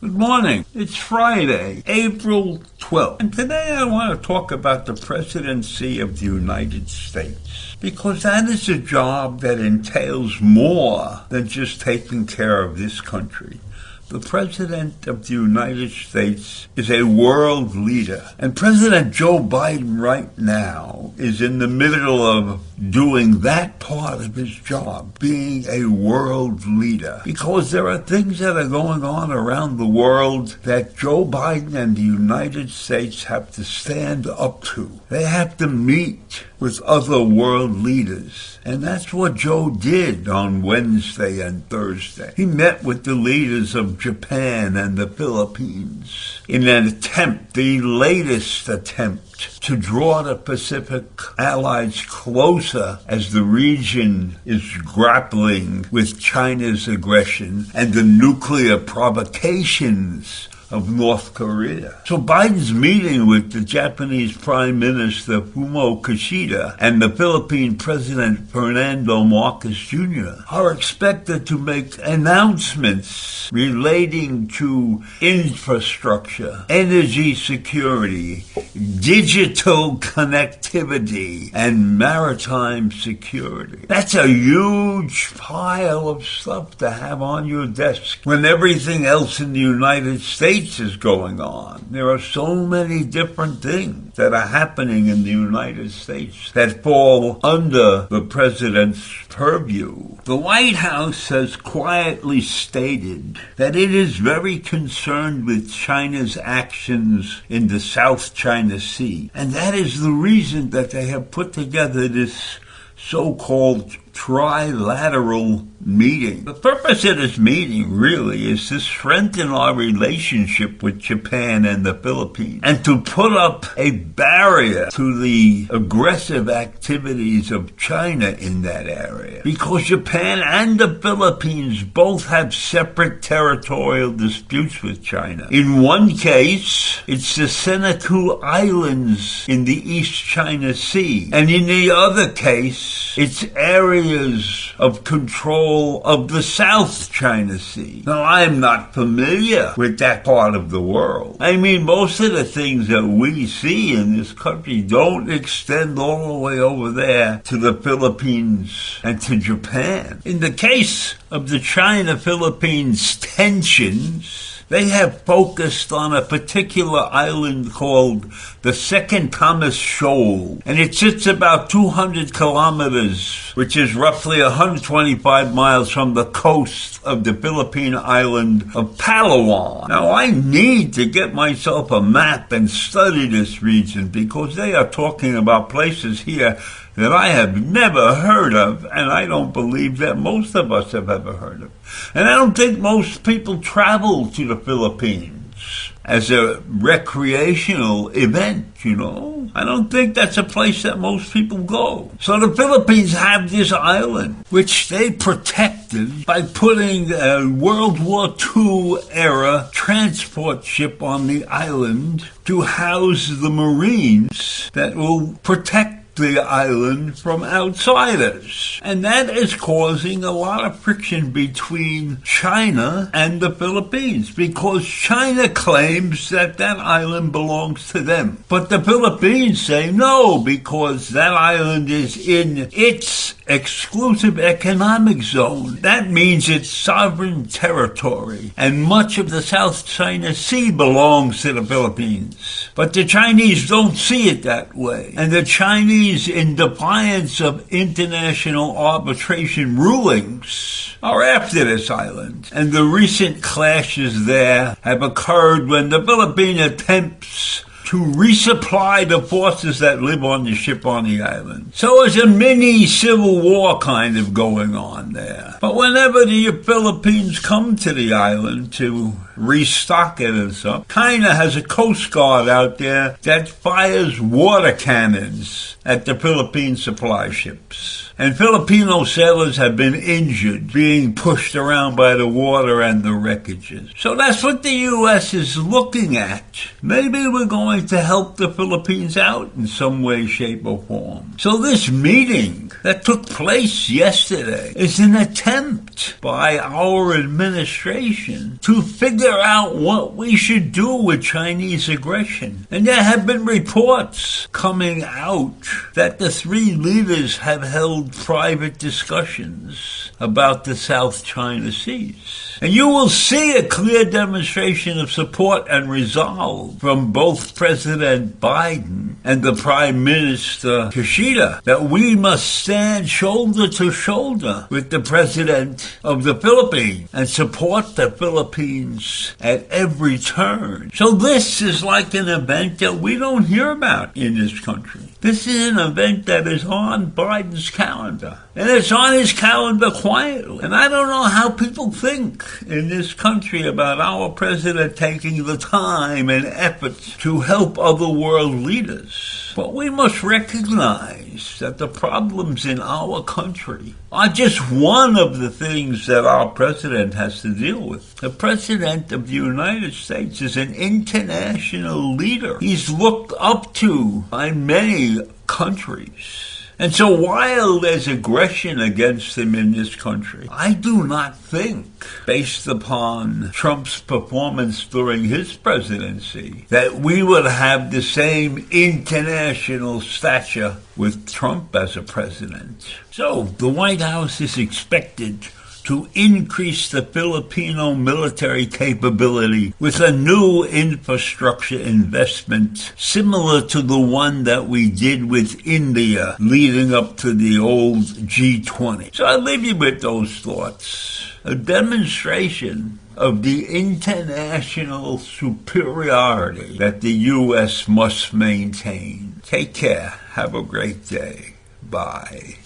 Good morning. It's Friday, April 12th, and today I want to talk about the presidency of the United States, because that is a job that entails more than just taking care of this country. The President of the United States is a world leader, and President Joe Biden right now is in the middle of doing that part of his job, being a world leader, because there are things that are going on around the world that Joe Biden and the United States have to stand up to. They have to meet with other world leaders, and that's what Joe did on Wednesday and Thursday. He met with the leaders of Japan and the Philippines in an attempt, the latest attempt, to draw the Pacific allies closer as the region is grappling with China's aggression and the nuclear provocations of North Korea. So Biden's meeting with the Japanese Prime Minister Fumio Kishida and the Philippine President Fernando Marcos Jr. are expected to make announcements relating to infrastructure, energy security, digital connectivity, and maritime security. That's a huge pile of stuff to have on your desk when everything else in the United States is going on. There are so many different things that are happening in the United States that fall under the president's purview. The White House has quietly stated that it is very concerned with China's actions in the South China Sea, and that is the reason that they have put together this so-called trilateral meeting. The purpose of this meeting really is to strengthen our relationship with Japan and the Philippines and to put up a barrier to the aggressive activities of China in that area, because Japan and the Philippines both have separate territorial disputes with China. In one case, it's the Senkaku Islands in the East China Sea, and in the other case, it's areas of control of the South China Sea. Now, I'm not familiar with that part of the world. I mean, most of the things that we see in this country don't extend all the way over there to the Philippines and to Japan. In the case of the China-Philippines tensions, they have focused on a particular island called the Second Thomas Shoal, and it sits about 200 kilometers, which is roughly 125 miles from the coast of the Philippine island of Palawan. Now, I need to get myself a map and study this region, because they are talking about places here that I have never heard of, and I don't believe that most of us have ever heard of. And I don't think most people travel to the Philippines as a recreational event, you know. I don't think that's a place that most people go. So the Philippines have this island, which they protected by putting a World War II era transport ship on the island to house the Marines that will protect the island from outsiders. And that is causing a lot of friction between China and the Philippines, because China claims that that island belongs to them. But the Philippines say no, because that island is in its exclusive economic zone. That means it's sovereign territory, and much of the South China Sea belongs to the Philippines. But the Chinese don't see it that way, and the Chinese, in defiance of international arbitration rulings, are after this island. And the recent clashes there have occurred when the Philippine attempts to resupply the forces that live on the ship on the island. So it's a mini civil war kind of going on there. But whenever the Philippines come to the island to restock it and stuff, China has a coast guard out there that fires water cannons at the Philippine supply ships. And Filipino sailors have been injured, being pushed around by the water and the wreckages. So that's what the U.S. is looking at. Maybe we're going to help the Philippines out in some way, shape, or form. So this meeting that took place yesterday is an attempt by our administration to figure out what we should do with Chinese aggression. And there have been reports coming out that the three leaders have held private discussions about the South China Seas. And you will see a clear demonstration of support and resolve from both President Biden and the Prime Minister Kishida that we must stand shoulder to shoulder with the President of the Philippines and support the Philippines at every turn. So this is like an event that we don't hear about in this country. This is an event that is on Biden's calendar. And it's on his calendar quietly. And I don't know how people think in this country about our president taking the time and effort to help other world leaders. But we must recognize that the problems in our country are just one of the things that our president has to deal with. The president of the United States is an international leader. He's looked up to by many countries. And so while there's aggression against him in this country, I do not think, based upon Trump's performance during his presidency, that we would have the same international stature with Trump as a president. So the White House is expected to increase the Filipino military capability with a new infrastructure investment similar to the one that we did with India leading up to the old G20. So I leave you with those thoughts. A demonstration of the international superiority that the U.S. must maintain. Take care. Have a great day. Bye.